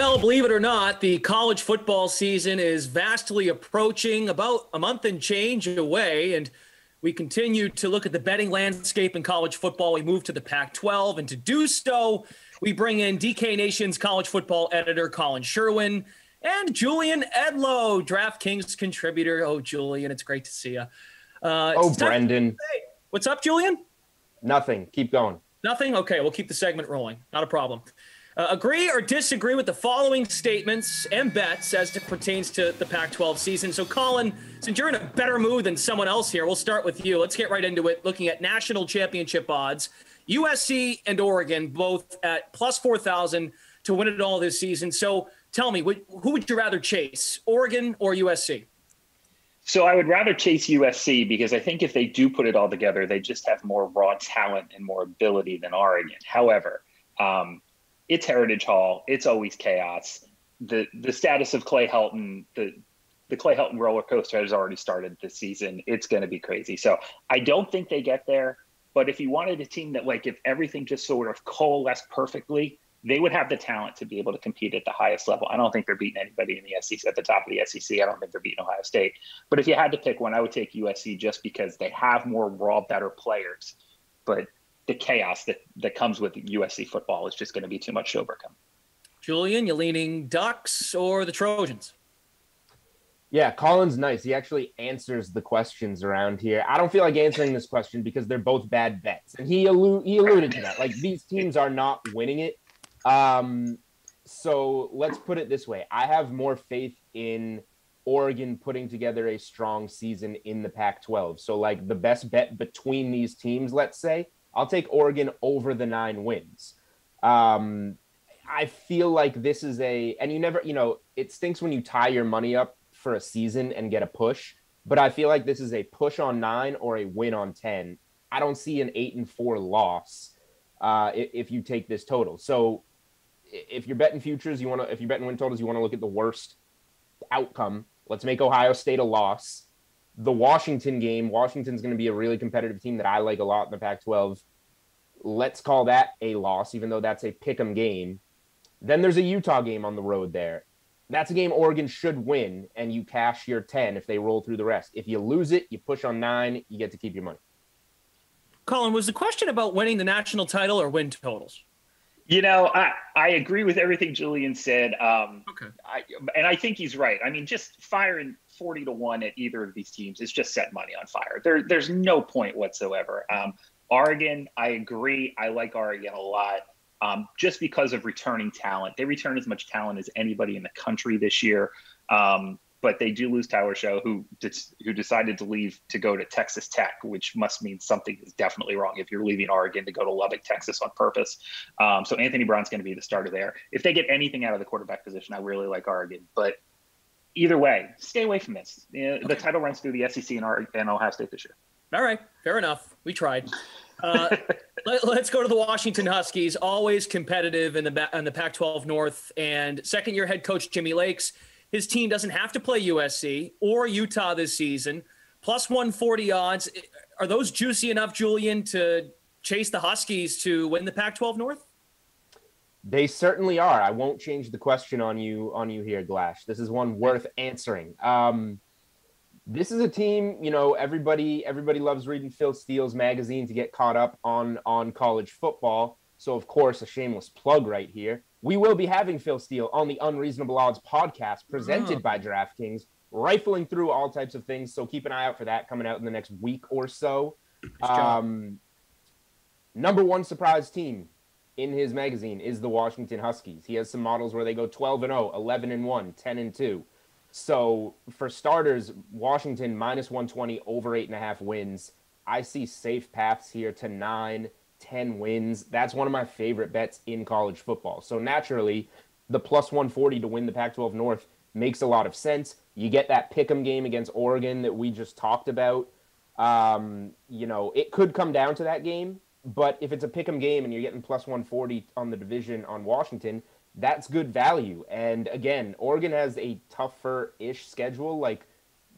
Well, believe it or not, the college football season is vastly approaching, about a month and change away, and we continue to look at the betting landscape in college football. We move to the Pac-12, and to do so, we bring in DK Nation's college football editor, Collin Sherwin, and Julian Edlow, DraftKings contributor. Oh, Julian, it's great to see you. Brendan. What's up, Julian? Nothing. Keep going. Nothing? Okay, we'll keep the segment rolling. Not a problem. Agree or disagree with the following statements and bets as it pertains to the Pac-12 season. So, Collin, since you're in a better mood than someone else here, we'll start with you. Let's get right into it, looking at national championship odds. USC and Oregon both at plus 4,000 to win it all this season. So tell me, who would you rather chase, Oregon or USC? So I would rather chase USC because I think if they do put it all together, they just have more raw talent and more ability than Oregon. However, it's Heritage Hall. It's always chaos. The status of Clay Helton, the Clay Helton roller coaster has already started this season. It's going to be crazy. So I don't think they get there. But if you wanted a team that, like, if everything just sort of coalesced perfectly, they would have the talent to be able to compete at the highest level. I don't think they're beating anybody in the SEC at the top of the SEC. I don't think they're beating Ohio State. But if you had to pick one, I would take USC just because they have more raw, better players. But the chaos that comes with USC football is just going to be too much to overcome. Julian, you leaning Ducks or the Trojans? Yeah, Collin's nice. He actually answers the questions around here. I don't feel like answering this question because they're both bad bets. And he alluded to that. Like, these teams are not winning it. So let's put it this way. I have more faith in Oregon putting together a strong season in the Pac-12. So, like, the best bet between these teams, let's say, I'll take Oregon over the 9 wins. I feel like this is and you never, it stinks when you tie your money up for a season and get a push, but I feel like this is a push on 9 or a win on 10. I don't see an 8-4 loss if you take this total. So if you're betting futures, if you're betting win totals, you want to look at the worst outcome. Let's make Ohio State a loss. The Washington game, Washington's going to be a really competitive team that I like a lot in the Pac-12. Let's call that a loss, even though that's a pick'em game. Then there's a Utah game on the road there. That's a game Oregon should win, and you cash your 10 if they roll through the rest. If you lose it, you push on 9, you get to keep your money. Collin, was the question about winning the national title or win totals? I agree with everything Julian said. Okay. And I think he's right. I mean, just firing 40-1 at either of these teams is just set money on fire. There's no point whatsoever. Oregon, I agree. I like Oregon a lot. Just because of returning talent. They return as much talent as anybody in the country this year. But they do lose Tyler Show, who decided to leave to go to Texas Tech, which must mean something is definitely wrong if you're leaving Oregon to go to Lubbock, Texas on purpose. So Anthony Brown's going to be the starter there. If they get anything out of the quarterback position, I really like Oregon. But either way, stay away from this. Okay. The title runs through the SEC and Ohio State this year. All right, fair enough. We tried. Let's go to the Washington Huskies, always competitive in the Pac-12 North. And second-year head coach Jimmy Lakes, his team doesn't have to play USC or Utah this season. Plus 140 odds. Are those juicy enough, Julian, to chase the Huskies to win the Pac-12 North? They certainly are. I won't change the question on you here, Glash. This is one worth answering. This is a team, everybody loves reading Phil Steele's magazine to get caught up on college football. So, of course, a shameless plug right here. We will be having Phil Steele on the Unreasonable Odds podcast presented by DraftKings, rifling through all types of things. So keep an eye out for that coming out in the next week or so. Number one surprise team in his magazine is the Washington Huskies. He has some models where they go 12-0, 11-1, 10-2. So for starters, Washington minus 120 over 8.5 wins. I see safe paths here to 9, 10 wins. That's one of my favorite bets in college football. So naturally, the plus 140 to win the Pac-12 North makes a lot of sense. You get that pick'em game against Oregon that we just talked about. It could come down to that game, but if it's a pick'em game and you're getting plus 140 on the division on Washington, that's good value. And again, Oregon has a tougher-ish schedule. Like,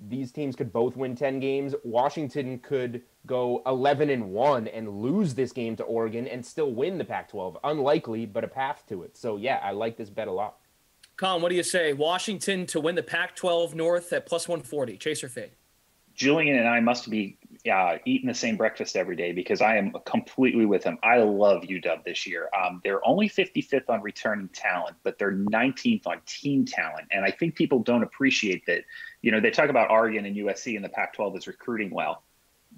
these teams could both win 10 games. Washington could go 11-1 and lose this game to Oregon and still win the Pac-12. Unlikely, but a path to it. So, yeah, I like this bet a lot. Colin, what do you say? Washington to win the Pac-12 North at plus 140. Chase or fade? Julian and I must be eating the same breakfast every day because I am completely with him. I love UW this year. They're only 55th on returning talent, but they're 19th on team talent. And I think people don't appreciate that. You know, they talk about Oregon and USC and the Pac-12 is recruiting well.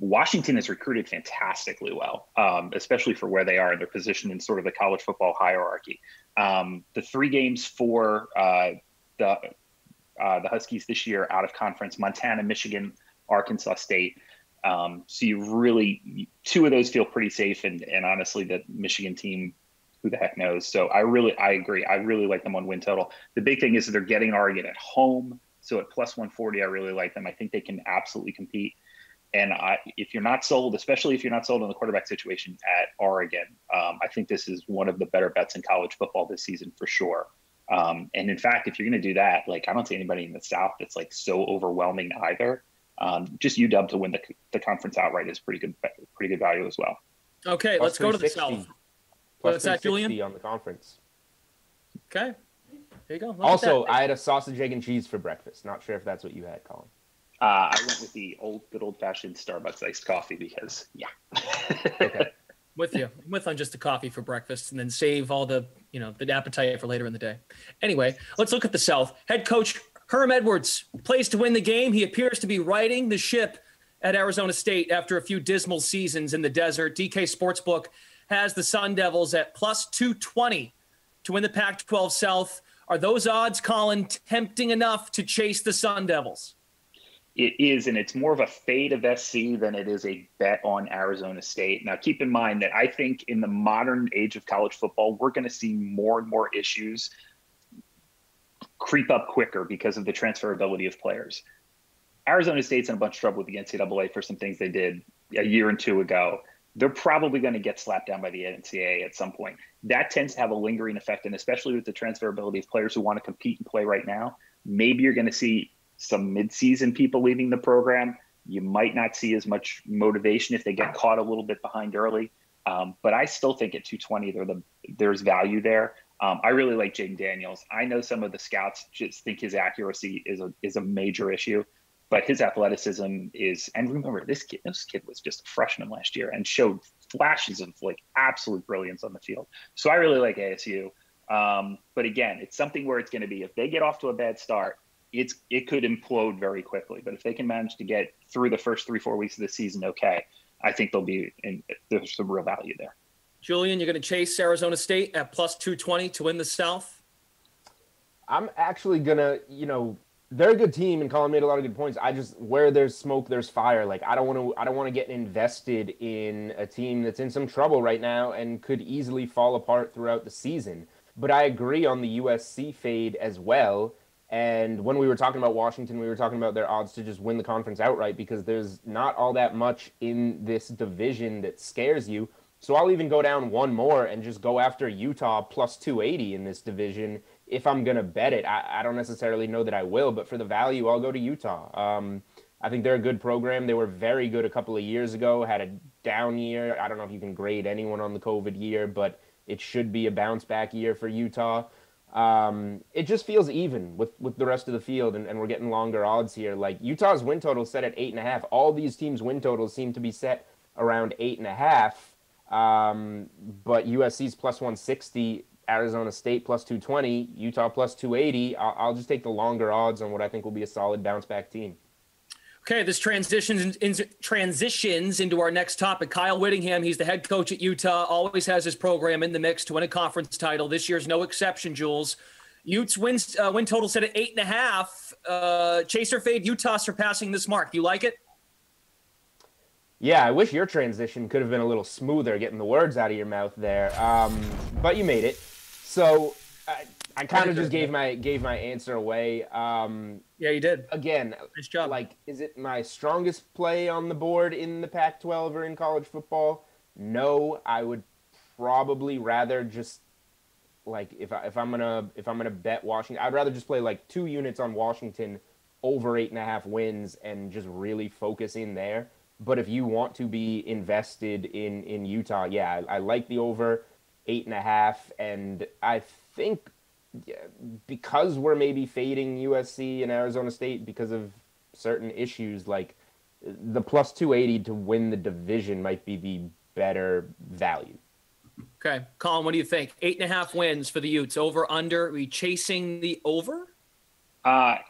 Washington has recruited fantastically well, especially for where they are in their position in sort of the college football hierarchy. The 3 games for the Huskies this year out of conference: Montana, Michigan, Arkansas State. So you really, 2 of those feel pretty safe, and honestly, the Michigan team, who the heck knows? So I agree. I really like them on win total. The big thing is that they're getting Oregon at home. So at plus 140, I really like them. I think they can absolutely compete. And if you're not sold, especially if you're not sold on the quarterback situation at Oregon, I think this is one of the better bets in college football this season for sure. And in fact, if you're going to do that, like, I don't see anybody in the South that's like so overwhelming either. Just UW to win the conference outright is pretty good value as well. Okay, Plus let's go to the South. What's that, Julian? On the conference. Okay, there you go. Also, I had a sausage, egg, and cheese for breakfast. Not sure if that's what you had, Colin. I went with the good old-fashioned Starbucks iced coffee because, yeah. Okay. With you. I'm with on just the coffee for breakfast and then save all the appetite for later in the day. Anyway, let's look at the South. Head coach Herm Edwards plays to win the game. He appears to be riding the ship at Arizona State after a few dismal seasons in the desert. DK Sportsbook has the Sun Devils at plus 220 to win the Pac-12 South. Are those odds, Colin, tempting enough to chase the Sun Devils? It is, and it's more of a fade of SC than it is a bet on Arizona State. Now, keep in mind that I think in the modern age of college football, we're going to see more and more issues creep up quicker because of the transferability of players. Arizona State's in a bunch of trouble with the NCAA for some things they did a year and 2 ago. They're probably going to get slapped down by the NCAA at some point. That tends to have a lingering effect, and especially with the transferability of players who want to compete and play right now, maybe you're going to see some midseason people leaving the program. You might not see as much motivation if they get caught a little bit behind early. But I still think at 220, there's value there. I really like Jaden Daniels. I know some of the scouts just think his accuracy is a major issue, but his athleticism is, and remember, this kid was just a freshman last year and showed flashes of like absolute brilliance on the field. So I really like ASU. But again, it's something where it's going to be, if they get off to a bad start, it could implode very quickly. But if they can manage to get through the first 3-4 weeks of the season, okay, I think there's some real value there. Julian, you're going to chase Arizona State at plus 220 to win the South? I'm actually going to, they're a good team, and Collin made a lot of good points. Where there's smoke, there's fire. Like, I don't want to get invested in a team that's in some trouble right now and could easily fall apart throughout the season. But I agree on the USC fade as well. And when we were talking about Washington, we were talking about their odds to just win the conference outright because there's not all that much in this division that scares you. So I'll even go down one more and just go after Utah plus 280 in this division if I'm going to bet it. I don't necessarily know that I will, but for the value, I'll go to Utah. I think they're a good program. They were very good a couple of years ago, had a down year. I don't know if you can grade anyone on the COVID year, but it should be a bounce back year for Utah. It just feels even with the rest of the field, and we're getting longer odds here. Like, Utah's win total set at 8.5. All these teams' win totals seem to be set around 8.5. But USC's plus 160, Arizona State plus 220, Utah plus 280. I'll just take the longer odds on what I think will be a solid bounce back team. Okay, this transitions into our next topic. Kyle Whittingham, he's the head coach at Utah, always has his program in the mix to win a conference title. This year's no exception, Jules. Utes win total set at 8.5. Chaser fade, Utah surpassing this mark. Do you like it? Yeah, I wish your transition could have been a little smoother, getting the words out of your mouth there. But you made it. So I kind of just gave my answer away. Yeah, you did. Again, nice job. Like, is it my strongest play on the board in the Pac-12 or in college football? No, I would probably rather just, like, if I'm gonna bet Washington, I'd rather just play like 2 units on Washington over 8.5 wins and just really focus in there. But if you want to be invested in Utah, yeah, I like the over 8.5, and I think yeah, because we're maybe fading USC and Arizona State because of certain issues, like the plus 280 to win the division might be the better value. Okay. Collin, what do you think? 8.5 wins for the Utes. Over, under? Are we chasing the over?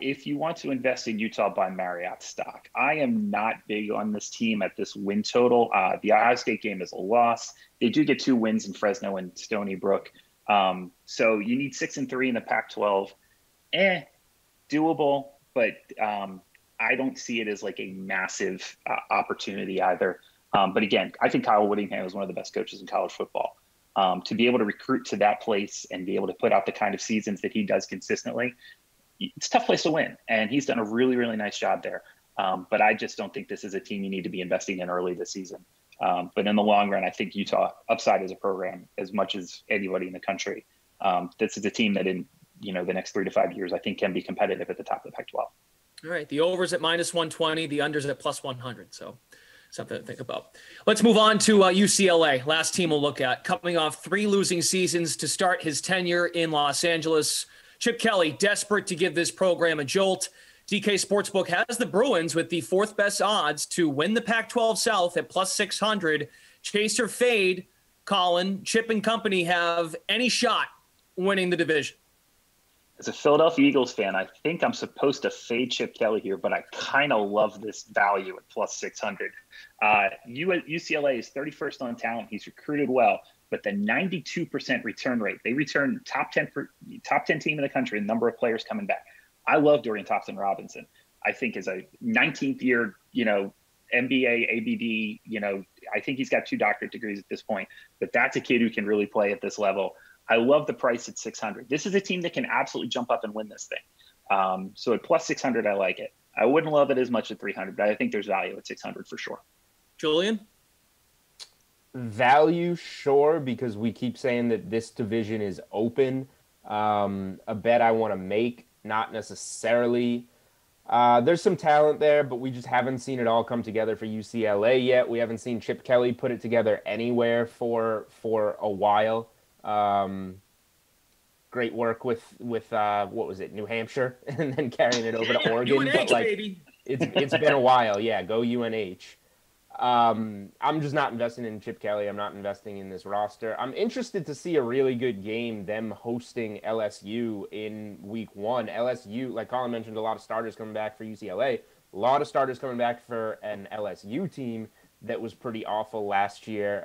If you want to invest in Utah, buy Marriott stock. I am not big on this team at this win total. The Ohio State game is a loss. They do get 2 wins in Fresno and Stony Brook. So you need 6-3 in the Pac-12. Doable, but I don't see it as like a massive opportunity either. But again, I think Kyle Whittingham is one of the best coaches in college football. To be able to recruit to that place and be able to put out the kind of seasons that he does consistently, it's a tough place to win. And he's done a really, really nice job there. But I just don't think this is a team you need to be investing in early this season. But in the long run, I think Utah upside as a program as much as anybody in the country. This is a team that in the next 3 to 5 years, I think can be competitive at the top of the Pac-12. All right. The over's at minus 120. The under's at plus 100. So something to think about. Let's move on to UCLA. Last team we'll look at. Coming off 3 losing seasons to start his tenure in Los Angeles. Chip Kelly, desperate to give this program a jolt. DK Sportsbook has the Bruins with the 4th best odds to win the Pac-12 South at plus 600. Chase or fade, Collin, Chip and company have any shot winning the division? As a Philadelphia Eagles fan, I think I'm supposed to fade Chip Kelly here, but I kind of love this value at plus 600. UCLA is 31st on talent. He's recruited well, but the 92% return rate, they return top 10 team in the country, number of players coming back. I love Dorian Thompson-Robinson. I think as a 19th year, MBA, ABD, I think he's got 2 doctorate degrees at this point, but that's a kid who can really play at this level. I love the price at 600. This is a team that can absolutely jump up and win this thing. So at plus 600, I like it. I wouldn't love it as much at 300, but I think there's value at 600 for sure. Julian? Value, sure, because we keep saying that this division is open. A bet I want to make, not necessarily. There's some talent there, but we just haven't seen it all come together for UCLA yet. We haven't seen Chip Kelly put it together anywhere for a while. Great work with what was it, New Hampshire, and then carrying it over to Oregon. UNH, but baby. It's been a while. Yeah, go UNH. I'm just not investing in Chip Kelly. I'm not investing in this roster. I'm interested to see a really good game, them hosting LSU in week 1. LSU, like Collin mentioned, a lot of starters coming back for UCLA. A lot of starters coming back for an LSU team that was pretty awful last year.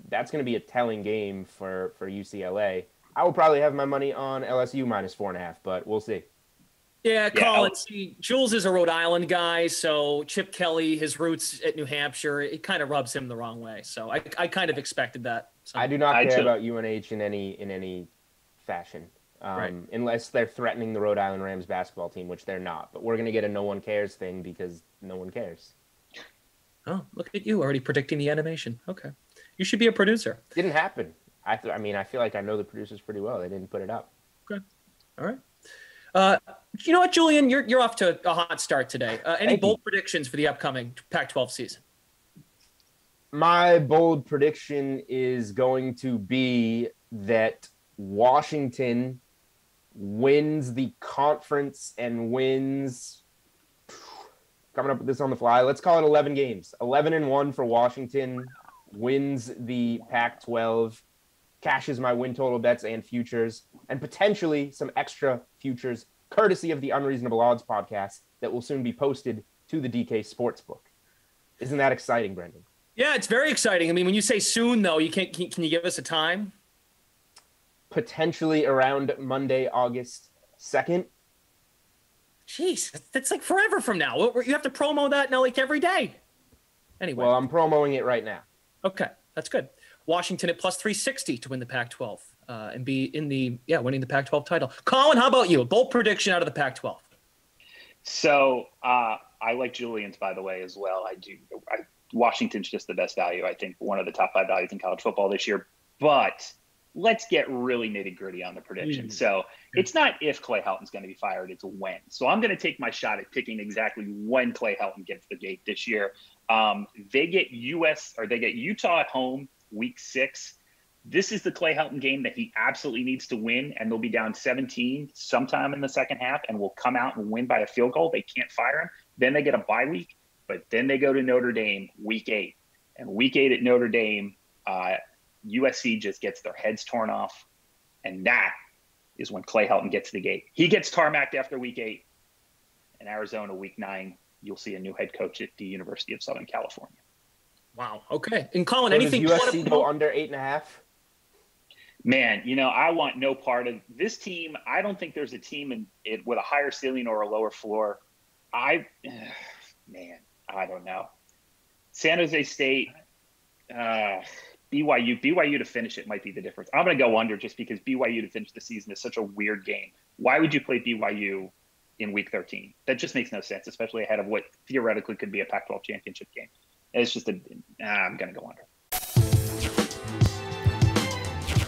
That's going to be a telling game for UCLA. I will probably have my money on LSU minus 4.5, but we'll see. Yeah, Collin, see, Jules is a Rhode Island guy, so Chip Kelly, his roots at New Hampshire, it kind of rubs him the wrong way. So I kind of expected that. So. I do not care about UNH in any fashion, right. Unless they're threatening the Rhode Island Rams basketball team, which they're not. But we're going to get a no one cares thing because no one cares. Oh, look at you already predicting the animation. Okay. You should be a producer. Didn't happen. I feel like I know the producers pretty well. They didn't put it up. Okay. All right. You know what, Julian? You're off to a hot start today. Any bold predictions for the upcoming Pac-12 season? My bold prediction is going to be that Washington wins the conference and wins. Coming up with this on the fly. Let's call it 11 games. 11-1 for Washington. Wins the Pac-12. Cashes my win total bets and futures. And potentially some extra futures courtesy of the Unreasonable Odds podcast that will soon be posted to the DK Sportsbook. Isn't that exciting, Brendan? Yeah, it's very exciting. I mean, when you say soon, though, can you give us a time? Potentially around Monday, August 2nd. Jeez, that's like forever from now. You have to promo that now like every day. Anyway. Well, I'm promoting it right now. Okay, that's good. Washington at plus 360 to win the Pac-12 and be in winning the Pac-12 title. Collin, how about you? A bold prediction out of the Pac-12. So I like Julian's, by the way, as well. I do. Washington's just the best value. I think one of the top 5 values in college football this year. But let's get really nitty gritty on the prediction. So it's not if Clay Helton's going to be fired, it's when. So I'm going to take my shot at picking exactly when Clay Helton gets the gate this year. They get Utah at home week 6. This is the Clay Helton game that he absolutely needs to win, and they'll be down 17 sometime in the second half and will come out and win by a field goal. They can't fire him. Then they get a bye week, but then they go to Notre Dame week 8. And week 8 at Notre Dame, USC just gets their heads torn off. And that is when Clay Helton gets the gate. He gets tarmacked after week 8. In Arizona, week 9, you'll see a new head coach at the University of Southern California. Wow. Okay. And Colin, So anything does USC go under 8.5? Man, I want no part of this team. I don't think there's a team with a higher ceiling or a lower floor. I don't know. San Jose State, BYU to finish it might be the difference. I'm going to go under just because BYU to finish the season is such a weird game. Why would you play BYU in week 13? That just makes no sense, especially ahead of what theoretically could be a Pac-12 championship game. It's just I'm going to go under.